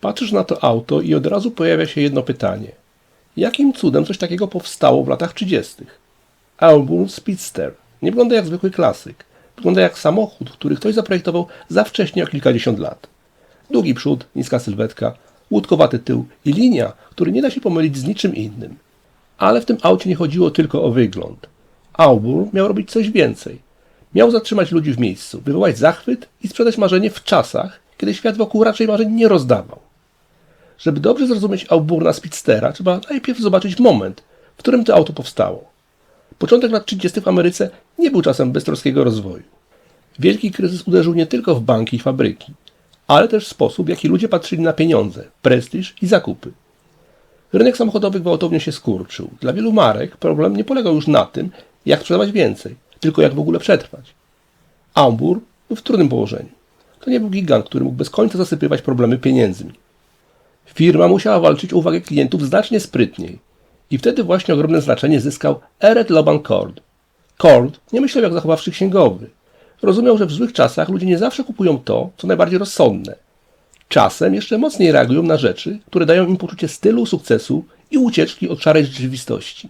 Patrzysz na to auto i od razu pojawia się jedno pytanie. Jakim cudem coś takiego powstało w latach 30? Auburn Speedster nie wygląda jak zwykły klasyk. Wygląda jak samochód, który ktoś zaprojektował za wcześnie o kilkadziesiąt lat. Długi przód, niska sylwetka, łódkowaty tył i linia, który nie da się pomylić z niczym innym. Ale w tym aucie nie chodziło tylko o wygląd. Auburn miał robić coś więcej. Miał zatrzymać ludzi w miejscu, wywołać zachwyt i sprzedać marzenie w czasach, kiedy świat wokół raczej marzeń nie rozdawał. Żeby dobrze zrozumieć Auburna Speedstera, trzeba najpierw zobaczyć moment, w którym to auto powstało. Początek lat 30. w Ameryce nie był czasem beztroskiego rozwoju. Wielki kryzys uderzył nie tylko w banki i fabryki, ale też w sposób, w jaki ludzie patrzyli na pieniądze, prestiż i zakupy. Rynek samochodowy gwałtownie się skurczył. Dla wielu marek problem nie polegał już na tym, jak sprzedawać więcej, tylko jak w ogóle przetrwać. Auburn był w trudnym położeniu. To nie był gigant, który mógł bez końca zasypywać problemy pieniędzmi. Firma musiała walczyć o uwagę klientów znacznie sprytniej. I wtedy właśnie ogromne znaczenie zyskał Eret Loban Cord. Cord nie myślał jak zachowawczy księgowy. Rozumiał, że w złych czasach ludzie nie zawsze kupują to, co najbardziej rozsądne. Czasem jeszcze mocniej reagują na rzeczy, które dają im poczucie stylu, sukcesu i ucieczki od szarej rzeczywistości.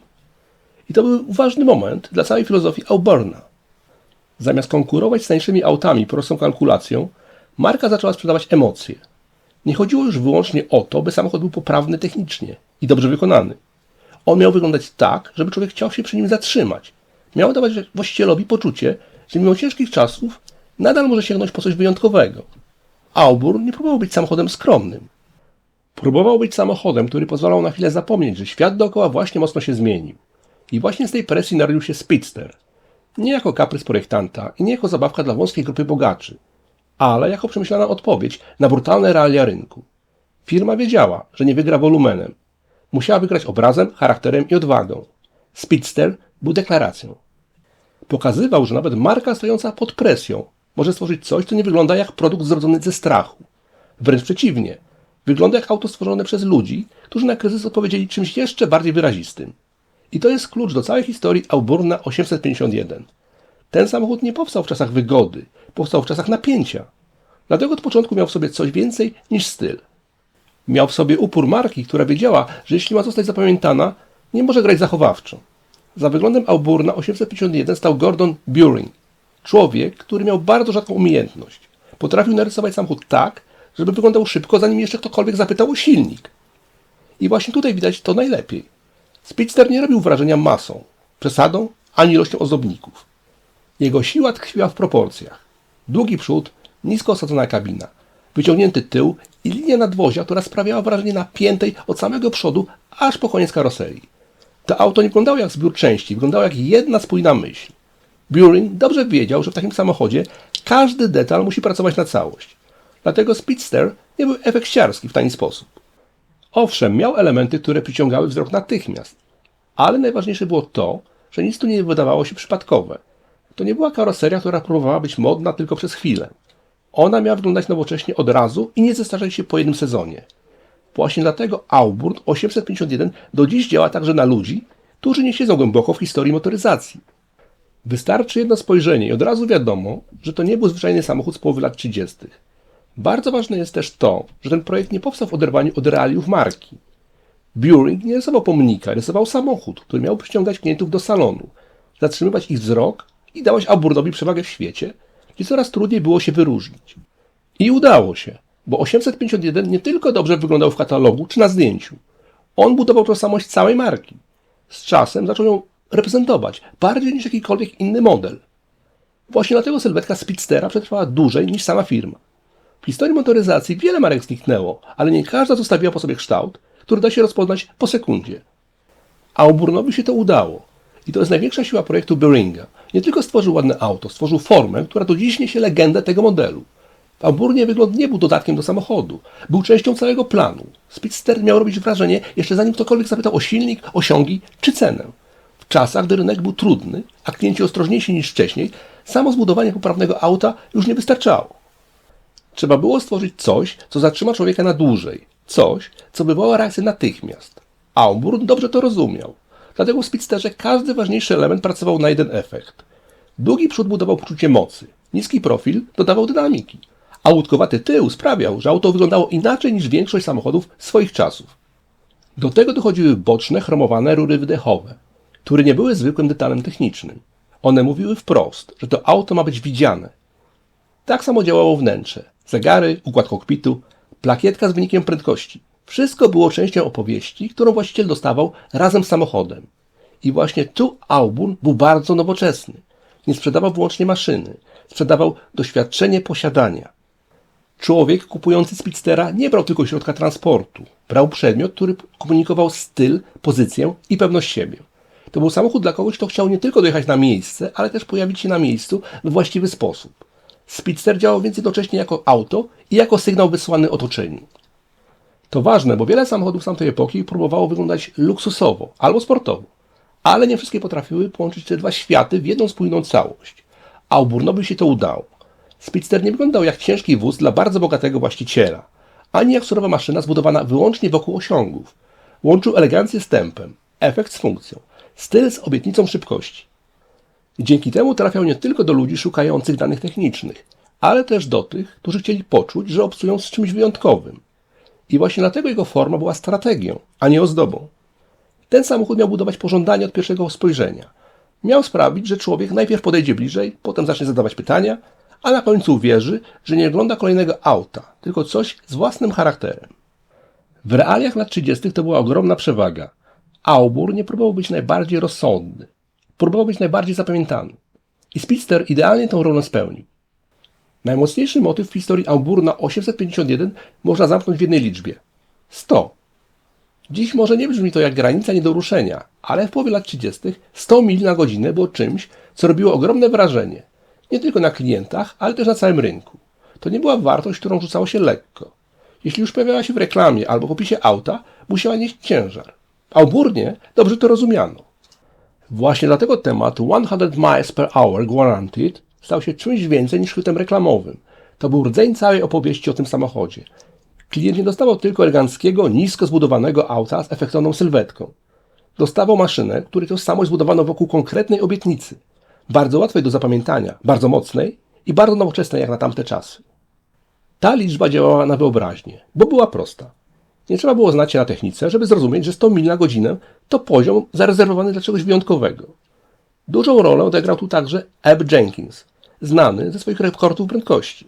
I to był ważny moment dla całej filozofii Auburna. Zamiast konkurować z tańszymi autami prostą kalkulacją, marka zaczęła sprzedawać emocje. Nie chodziło już wyłącznie o to, by samochód był poprawny technicznie i dobrze wykonany. On miał wyglądać tak, żeby człowiek chciał się przy nim zatrzymać. Miał dawać właścicielowi poczucie, że mimo ciężkich czasów nadal może sięgnąć po coś wyjątkowego. Auburn nie próbował być samochodem skromnym. Próbował być samochodem, który pozwalał na chwilę zapomnieć, że świat dookoła właśnie mocno się zmienił. I właśnie z tej presji narodził się Speedster. Nie jako kaprys projektanta i nie jako zabawka dla wąskiej grupy bogaczy, ale jako przemyślana odpowiedź na brutalne realia rynku. Firma wiedziała, że nie wygra wolumenem. Musiała wygrać obrazem, charakterem i odwagą. Speedster był deklaracją. Pokazywał, że nawet marka stojąca pod presją może stworzyć coś, co nie wygląda jak produkt zrodzony ze strachu. Wręcz przeciwnie. Wygląda jak auto stworzone przez ludzi, którzy na kryzys odpowiedzieli czymś jeszcze bardziej wyrazistym. I to jest klucz do całej historii Auburna 851. Ten samochód nie powstał w czasach wygody, powstał w czasach napięcia. Dlatego od początku miał w sobie coś więcej niż styl. Miał w sobie upór marki, która wiedziała, że jeśli ma zostać zapamiętana, nie może grać zachowawczo. Za wyglądem Auburna 851 stał Gordon Buring. Człowiek, który miał bardzo rzadką umiejętność. Potrafił narysować samochód tak, żeby wyglądał szybko, zanim jeszcze ktokolwiek zapytał o silnik. I właśnie tutaj widać to najlepiej. Speedster nie robił wrażenia masą, przesadą, ani ilością ozdobników. Jego siła tkwiła w proporcjach. Długi przód, nisko osadzona kabina, wyciągnięty tył i linia nadwozia, która sprawiała wrażenie napiętej od samego przodu aż po koniec karoserii. To auto nie wyglądało jak zbiór części, wyglądało jak jedna spójna myśl. Buring dobrze wiedział, że w takim samochodzie każdy detal musi pracować na całość. Dlatego Speedster nie był efekciarski w taki sposób. Owszem, miał elementy, które przyciągały wzrok natychmiast, ale najważniejsze było to, że nic tu nie wydawało się przypadkowe. To nie była karoseria, która próbowała być modna tylko przez chwilę. Ona miała wyglądać nowocześnie od razu i nie zestarzeć się po jednym sezonie. Właśnie dlatego Auburn 851 do dziś działa także na ludzi, którzy nie siedzą głęboko w historii motoryzacji. Wystarczy jedno spojrzenie i od razu wiadomo, że to nie był zwyczajny samochód z połowy lat 30. Bardzo ważne jest też to, że ten projekt nie powstał w oderwaniu od realiów marki. Buring nie rysował pomnika, rysował samochód, który miał przyciągać klientów do salonu, zatrzymywać ich wzrok i dawać Auburnowi przewagę w świecie, gdzie coraz trudniej było się wyróżnić. I udało się, bo 851 nie tylko dobrze wyglądał w katalogu czy na zdjęciu. On budował tożsamość całej marki. Z czasem zaczął ją reprezentować bardziej niż jakikolwiek inny model. Właśnie dlatego sylwetka Speedstera przetrwała dłużej niż sama firma. W historii motoryzacji wiele marek zniknęło, ale nie każda zostawiła po sobie kształt, który da się rozpoznać po sekundzie. Auburnowi się to udało. I to jest największa siła projektu Buringa. Nie tylko stworzył ładne auto, stworzył formę, która do dziś niesie legendę tego modelu. W Auburnie wygląd nie był dodatkiem do samochodu. Był częścią całego planu. Speedster miał robić wrażenie, jeszcze zanim ktokolwiek zapytał o silnik, osiągi czy cenę. W czasach, gdy rynek był trudny, a klienci ostrożniejsi niż wcześniej, samo zbudowanie poprawnego auta już nie wystarczało. Trzeba było stworzyć coś, co zatrzyma człowieka na dłużej. Coś, co wywoła reakcję natychmiast. Auburn dobrze to rozumiał. Dlatego w Speedsterze każdy ważniejszy element pracował na jeden efekt. Długi przód budował poczucie mocy. Niski profil dodawał dynamiki. a łódkowaty tył sprawiał, że auto wyglądało inaczej niż większość samochodów swoich czasów. Do tego dochodziły boczne, chromowane rury wydechowe, które nie były zwykłym detalem technicznym. One mówiły wprost, że to auto ma być widziane. Tak samo działało wnętrze. Zegary, układ kokpitu, plakietka z wynikiem prędkości. Wszystko było częścią opowieści, którą właściciel dostawał razem z samochodem. I właśnie tu Auburn był bardzo nowoczesny. Nie sprzedawał wyłącznie maszyny. Sprzedawał doświadczenie posiadania. Człowiek kupujący Speedstera nie brał tylko środka transportu. Brał przedmiot, który komunikował styl, pozycję i pewność siebie. To był samochód dla kogoś, kto chciał nie tylko dojechać na miejsce, ale też pojawić się na miejscu we właściwy sposób. Speedster działał więc jednocześnie jako auto i jako sygnał wysłany otoczeniu. To ważne, bo wiele samochodów z tamtej epoki próbowało wyglądać luksusowo albo sportowo, ale nie wszystkie potrafiły połączyć te dwa światy w jedną spójną całość. Auburnowi się to udało. Speedster nie wyglądał jak ciężki wóz dla bardzo bogatego właściciela, ani jak surowa maszyna zbudowana wyłącznie wokół osiągów. Łączył elegancję z tempem, efekt z funkcją, styl z obietnicą szybkości. I dzięki temu trafiał nie tylko do ludzi szukających danych technicznych, ale też do tych, którzy chcieli poczuć, że obcują z czymś wyjątkowym. I właśnie dlatego jego forma była strategią, a nie ozdobą. Ten samochód miał budować pożądanie od pierwszego spojrzenia. Miał sprawić, że człowiek najpierw podejdzie bliżej, potem zacznie zadawać pytania, a na końcu uwierzy, że nie ogląda kolejnego auta, tylko coś z własnym charakterem. W realiach lat 30. to była ogromna przewaga. Auburn nie próbował być najbardziej rozsądny. Próbował być najbardziej zapamiętany. I Speedster idealnie tę rolę spełnił. Najmocniejszy motyw w historii Auburna 851 można zamknąć w jednej liczbie. 100. Dziś może nie brzmi to jak granica nie do ruszenia, ale w połowie lat 30. 100 mil na godzinę było czymś, co robiło ogromne wrażenie. Nie tylko na klientach, ale też na całym rynku. To nie była wartość, którą rzucało się lekko. Jeśli już pojawiała się w reklamie albo w opisie auta, musiała nieść ciężar. W Auburnie dobrze to rozumiano. Właśnie dlatego temat 100 miles per hour guaranteed stał się czymś więcej niż chwytem reklamowym. To był rdzeń całej opowieści o tym samochodzie. Klient nie dostawał tylko eleganckiego, nisko zbudowanego auta z efektowną sylwetką. Dostawał maszynę, której tożsamość zbudowano wokół konkretnej obietnicy. Bardzo łatwej do zapamiętania, bardzo mocnej i bardzo nowoczesnej jak na tamte czasy. Ta liczba działała na wyobraźnię, bo była prosta. Nie trzeba było znać się na technice, żeby zrozumieć, że 100 mil na godzinę to poziom zarezerwowany dla czegoś wyjątkowego. Dużą rolę odegrał tu także Ebb Jenkins, znany ze swoich rekordów prędkości.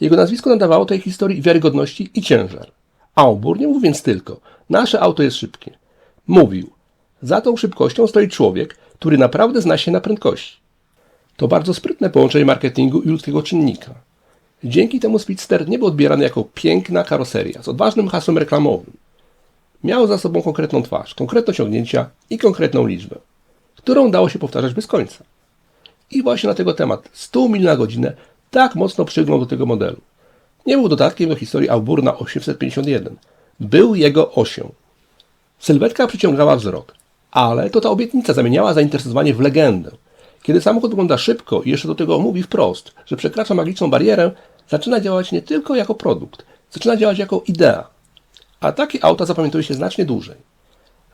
Jego nazwisko nadawało tej historii wiarygodności i ciężar. Auburn nie mówił więc tylko, nasze auto jest szybkie. Mówił, za tą szybkością stoi człowiek, który naprawdę zna się na prędkości. To bardzo sprytne połączenie marketingu i ludzkiego czynnika. Dzięki temu Speedster nie był odbierany jako piękna karoseria z odważnym hasłem reklamowym. Miał za sobą konkretną twarz, konkretne osiągnięcia i konkretną liczbę, którą dało się powtarzać bez końca. I właśnie na tego temat 100 mil na godzinę tak mocno przygnął do tego modelu. Nie był dodatkiem do historii Auburna 851. Był jego osią. Sylwetka przyciągała wzrok, ale to ta obietnica zamieniała zainteresowanie w legendę. Kiedy samochód wygląda szybko i jeszcze do tego mówi wprost, że przekracza magiczną barierę, zaczyna działać nie tylko jako produkt, zaczyna działać jako idea. A takie auta zapamiętuje się znacznie dłużej.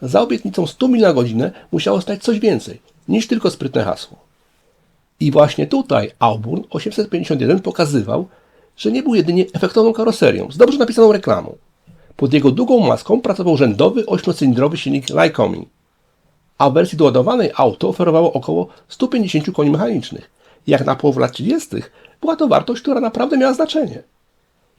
Za obietnicą 100 mil na godzinę musiało stać coś więcej niż tylko sprytne hasło. I właśnie tutaj Auburn 851 pokazywał, że nie był jedynie efektowną karoserią z dobrze napisaną reklamą. Pod jego długą maską pracował rzędowy 8-cylindrowy silnik Lycoming, a w wersji doładowanej auto oferowało około 150 koni mechanicznych. Jak na połowę lat 30. była to wartość, która naprawdę miała znaczenie.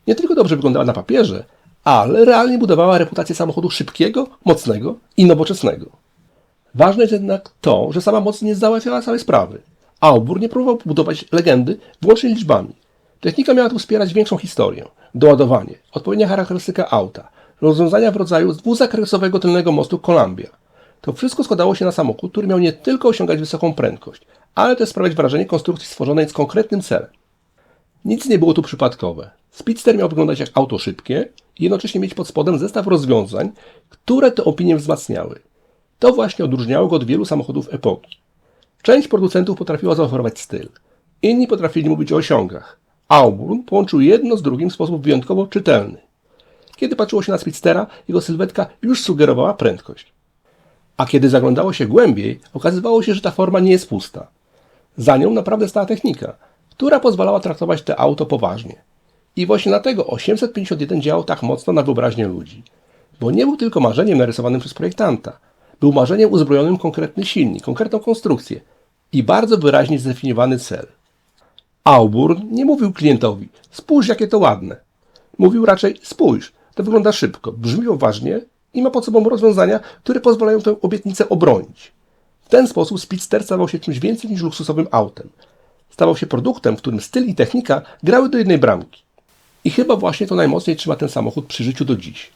Nie tylko dobrze wyglądała na papierze, ale realnie budowała reputację samochodu szybkiego, mocnego i nowoczesnego. Ważne jest jednak to, że sama moc nie załatwiała całej sprawy. Auburn nie próbował budować legendy wyłącznie liczbami. Technika miała tu wspierać większą historię, doładowanie, odpowiednia charakterystyka auta, rozwiązania w rodzaju dwuzakresowego tylnego mostu Columbia. To wszystko składało się na samochód, który miał nie tylko osiągać wysoką prędkość, ale też sprawiać wrażenie konstrukcji stworzonej z konkretnym celem. Nic nie było tu przypadkowe. Speedster miał wyglądać jak auto szybkie i jednocześnie mieć pod spodem zestaw rozwiązań, które te opinie wzmacniały. To właśnie odróżniało go od wielu samochodów epoki. Część producentów potrafiła zaoferować styl, inni potrafili mówić o osiągach. Auburn połączył jedno z drugim w sposób wyjątkowo czytelny. Kiedy patrzyło się na Speedstera, jego sylwetka już sugerowała prędkość. A kiedy zaglądało się głębiej, okazywało się, że ta forma nie jest pusta. Za nią naprawdę stała technika, która pozwalała traktować to auto poważnie. I właśnie dlatego 851 działał tak mocno na wyobraźnię ludzi. Bo nie był tylko marzeniem narysowanym przez projektanta. Był marzeniem uzbrojonym w konkretny silnik, konkretną konstrukcję i bardzo wyraźnie zdefiniowany cel. Auburn nie mówił klientowi: spójrz, jakie to ładne. Mówił raczej: spójrz, to wygląda szybko, brzmi poważnie i ma pod sobą rozwiązania, które pozwalają tę obietnicę obronić. W ten sposób Speedster stawał się czymś więcej niż luksusowym autem. Stawał się produktem, w którym styl i technika grały do jednej bramki. I chyba właśnie to najmocniej trzyma ten samochód przy życiu do dziś.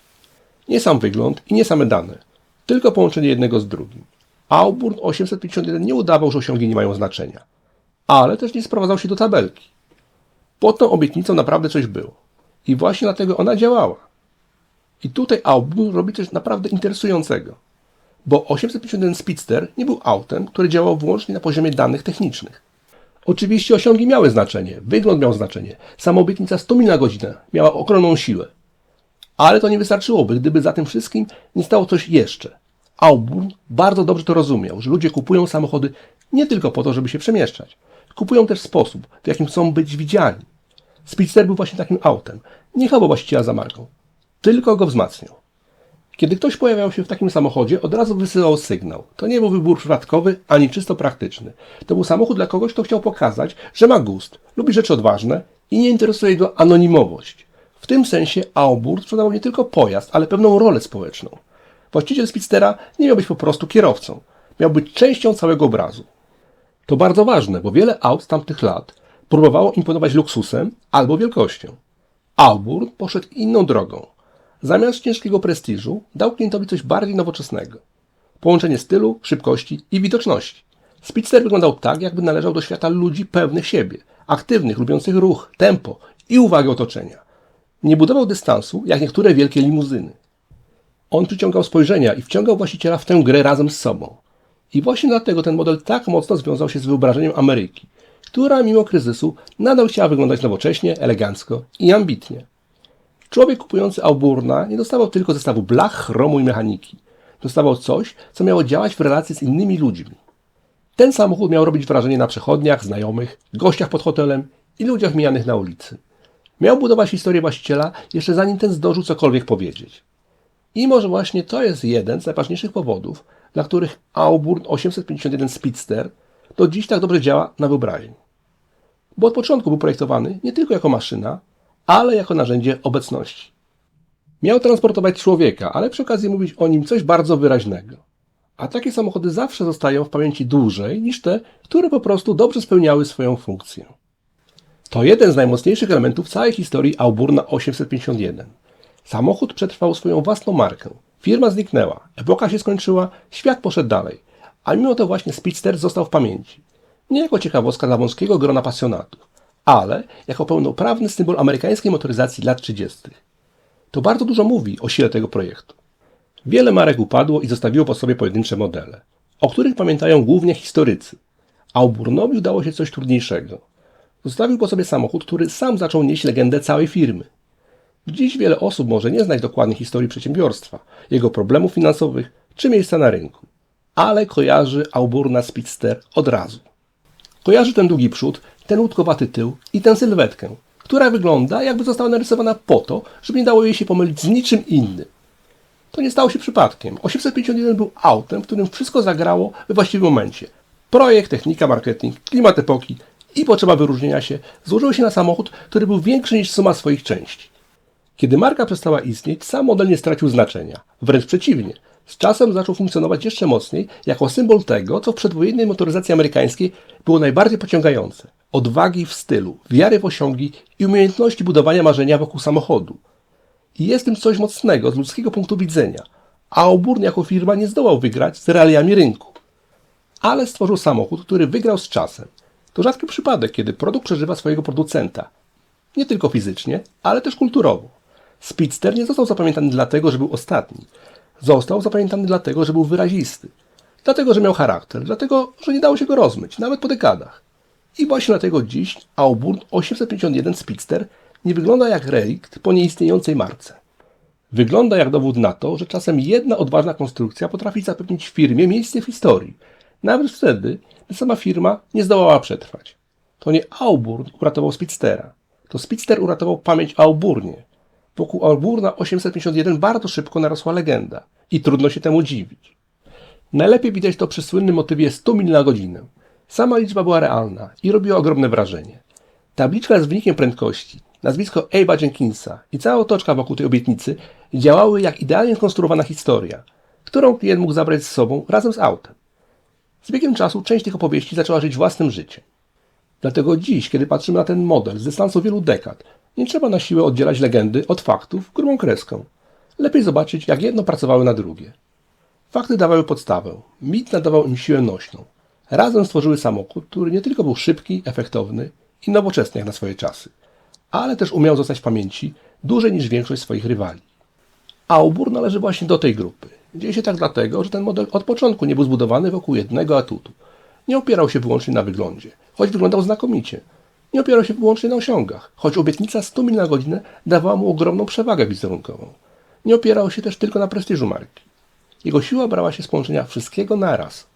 Nie sam wygląd i nie same dane, tylko połączenie jednego z drugim. Auburn 851 nie udawał, że osiągi nie mają znaczenia, ale też nie sprowadzał się do tabelki. Pod tą obietnicą naprawdę coś było. I właśnie dlatego ona działała. I tutaj Auburn robi coś naprawdę interesującego. Bo 851 Speedster nie był autem, które działało wyłącznie na poziomie danych technicznych. Oczywiście osiągi miały znaczenie, wygląd miał znaczenie, sama obietnica 100 mil na godzinę miała ogromną siłę. Ale to nie wystarczyłoby, gdyby za tym wszystkim nie stało coś jeszcze. Auburn bardzo dobrze to rozumiał, że ludzie kupują samochody nie tylko po to, żeby się przemieszczać. Kupują też sposób, w jakim chcą być widziani. Speedster był właśnie takim autem. Nie chował właściciela za marką, tylko go wzmacniał. Kiedy ktoś pojawiał się w takim samochodzie, od razu wysyłał sygnał. To nie był wybór przypadkowy, ani czysto praktyczny. To był samochód dla kogoś, kto chciał pokazać, że ma gust, lubi rzeczy odważne i nie interesuje go anonimowość. W tym sensie Auburn sprzedawał nie tylko pojazd, ale pewną rolę społeczną. Właściciel Speedstera nie miał być po prostu kierowcą. Miał być częścią całego obrazu. To bardzo ważne, bo wiele aut z tamtych lat próbowało imponować luksusem albo wielkością. Auburn poszedł inną drogą. Zamiast ciężkiego prestiżu dał klientowi coś bardziej nowoczesnego. Połączenie stylu, szybkości i widoczności. Speedster wyglądał tak, jakby należał do świata ludzi pewnych siebie, aktywnych, lubiących ruch, tempo i uwagę otoczenia. Nie budował dystansu, jak niektóre wielkie limuzyny. On przyciągał spojrzenia i wciągał właściciela w tę grę razem z sobą. I właśnie dlatego ten model tak mocno związał się z wyobrażeniem Ameryki, która mimo kryzysu nadal chciała wyglądać nowocześnie, elegancko i ambitnie. Człowiek kupujący Auburna nie dostawał tylko zestawu blach, chromu i mechaniki. Dostawał coś, co miało działać w relacji z innymi ludźmi. Ten samochód miał robić wrażenie na przechodniach, znajomych, gościach pod hotelem i ludziach mijanych na ulicy. Miał budować historię właściciela jeszcze zanim ten zdążył cokolwiek powiedzieć. I może właśnie to jest jeden z najważniejszych powodów, dla których Auburn 851 Speedster do dziś tak dobrze działa na wyobraźni. Bo od początku był projektowany nie tylko jako maszyna, ale jako narzędzie obecności. Miał transportować człowieka, ale przy okazji mówić o nim coś bardzo wyraźnego. A takie samochody zawsze zostają w pamięci dłużej niż te, które po prostu dobrze spełniały swoją funkcję. To jeden z najmocniejszych elementów całej historii Auburna 851. Samochód przetrwał swoją własną markę. Firma zniknęła, epoka się skończyła, świat poszedł dalej. A mimo to właśnie Speedster został w pamięci. Nie jako ciekawostka dla wąskiego grona pasjonatów, ale jako pełnoprawny symbol amerykańskiej motoryzacji lat 30. To bardzo dużo mówi o sile tego projektu. Wiele marek upadło i zostawiło po sobie pojedyncze modele, o których pamiętają głównie historycy. Auburnowi udało się coś trudniejszego. Zostawił po sobie samochód, który sam zaczął nieść legendę całej firmy. Dziś wiele osób może nie znać dokładnej historii przedsiębiorstwa, jego problemów finansowych czy miejsca na rynku, ale kojarzy Auburna Speedster od razu. Kojarzy ten długi przód, ten łódkowaty tył i tę sylwetkę, która wygląda, jakby została narysowana po to, żeby nie dało jej się pomylić z niczym innym. To nie stało się przypadkiem. 851 był autem, w którym wszystko zagrało we właściwym momencie. Projekt, technika, marketing, klimat epoki i potrzeba wyróżnienia się złożyły się na samochód, który był większy niż suma swoich części. Kiedy marka przestała istnieć, sam model nie stracił znaczenia. Wręcz przeciwnie. Z czasem zaczął funkcjonować jeszcze mocniej jako symbol tego, co w przedwojennej motoryzacji amerykańskiej było najbardziej pociągające. Odwagi w stylu, wiary w osiągi i umiejętności budowania marzenia wokół samochodu. I jest tym coś mocnego z ludzkiego punktu widzenia. A Auburn jako firma nie zdołał wygrać z realiami rynku. Ale stworzył samochód, który wygrał z czasem. To rzadki przypadek, kiedy produkt przeżywa swojego producenta. Nie tylko fizycznie, ale też kulturowo. Speedster nie został zapamiętany dlatego, że był ostatni. Został zapamiętany dlatego, że był wyrazisty. Dlatego, że miał charakter. Dlatego, że nie dało się go rozmyć, nawet po dekadach. I właśnie dlatego dziś Auburn 851 Speedster nie wygląda jak relikt po nieistniejącej marce. Wygląda jak dowód na to, że czasem jedna odważna konstrukcja potrafi zapewnić firmie miejsce w historii. Nawet wtedy, gdy sama firma nie zdołała przetrwać. To nie Auburn uratował Speedstera. to Speedster uratował pamięć o Auburnie. Wokół Auburna 851 bardzo szybko narosła legenda i trudno się temu dziwić. Najlepiej widać to przy słynnym motywie 100 mil na godzinę. Sama liczba była realna i robiła ogromne wrażenie. Tabliczka z wynikiem prędkości, nazwisko Abe'a Jenkinsa i cała otoczka wokół tej obietnicy działały jak idealnie skonstruowana historia, którą klient mógł zabrać z sobą razem z autem. Z biegiem czasu część tych opowieści zaczęła żyć własnym życiem. Dlatego dziś, kiedy patrzymy na ten model z dystansu wielu dekad, nie trzeba na siłę oddzielać legendy od faktów grubą kreską. Lepiej zobaczyć, jak jedno pracowały na drugie. Fakty dawały podstawę, mit nadawał im siłę nośną. Razem stworzyły samochód, który nie tylko był szybki, efektowny i nowoczesny jak na swoje czasy, ale też umiał zostać w pamięci dłużej niż większość swoich rywali. Auburn należy właśnie do tej grupy. Dzieje się tak dlatego, że ten model od początku nie był zbudowany wokół jednego atutu. Nie opierał się wyłącznie na wyglądzie, choć wyglądał znakomicie. Nie opierał się wyłącznie na osiągach, choć obietnica 100 mil na godzinę dawała mu ogromną przewagę wizerunkową. Nie opierał się też tylko na prestiżu marki. Jego siła brała się z połączenia wszystkiego naraz.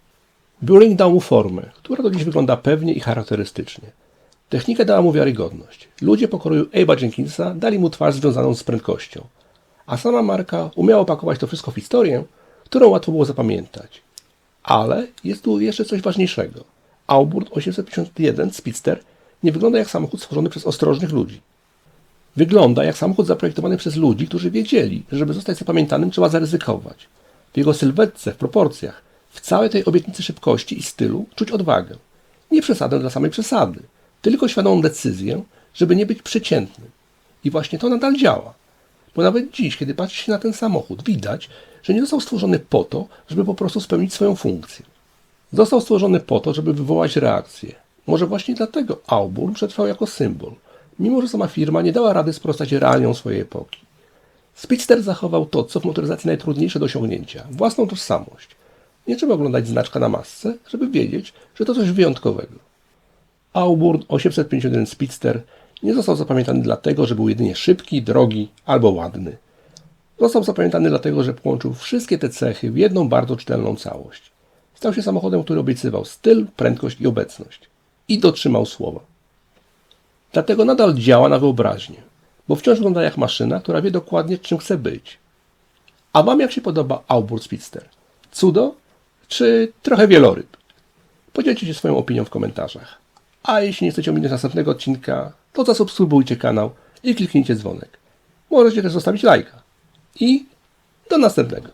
Buring dał mu formę, która do dziś wygląda pewnie i charakterystycznie. Technika dała mu wiarygodność. Ludzie pokroju Abe'a Jenkinsa dali mu twarz związaną z prędkością. A sama marka umiała opakować to wszystko w historię, którą łatwo było zapamiętać. Ale jest tu jeszcze coś ważniejszego. Auburn 851 Speedster nie wygląda jak samochód stworzony przez ostrożnych ludzi. Wygląda jak samochód zaprojektowany przez ludzi, którzy wiedzieli, że żeby zostać zapamiętanym trzeba zaryzykować. W jego sylwetce, w proporcjach, w całej tej obietnicy szybkości i stylu czuć odwagę. Nie przesadę dla samej przesady, tylko świadomą decyzję, żeby nie być przeciętnym. I właśnie to nadal działa. Bo nawet dziś, kiedy patrzy się na ten samochód, widać, że nie został stworzony po to, żeby po prostu spełnić swoją funkcję. Został stworzony po to, żeby wywołać reakcję. Może właśnie dlatego Auburn przetrwał jako symbol, mimo że sama firma nie dała rady sprostać realiom swojej epoki. Speedster zachował to, co w motoryzacji najtrudniejsze do osiągnięcia, własną tożsamość. Nie trzeba oglądać znaczka na masce, żeby wiedzieć, że to coś wyjątkowego. Auburn 851 Speedster nie został zapamiętany dlatego, że był jedynie szybki, drogi albo ładny. Został zapamiętany dlatego, że połączył wszystkie te cechy w jedną bardzo czytelną całość. Stał się samochodem, który obiecywał styl, prędkość i obecność. I dotrzymał słowa. Dlatego nadal działa na wyobraźnię, bo wciąż wygląda jak maszyna, która wie dokładnie, czym chce być. A wam jak się podoba Auburn Speedster? Cudo? Czy trochę wieloryb? Podzielcie się swoją opinią w komentarzach. A jeśli nie chcecie ominąć następnego odcinka, to zasubskrybujcie kanał i kliknijcie dzwonek. Możecie też zostawić lajka. I do następnego.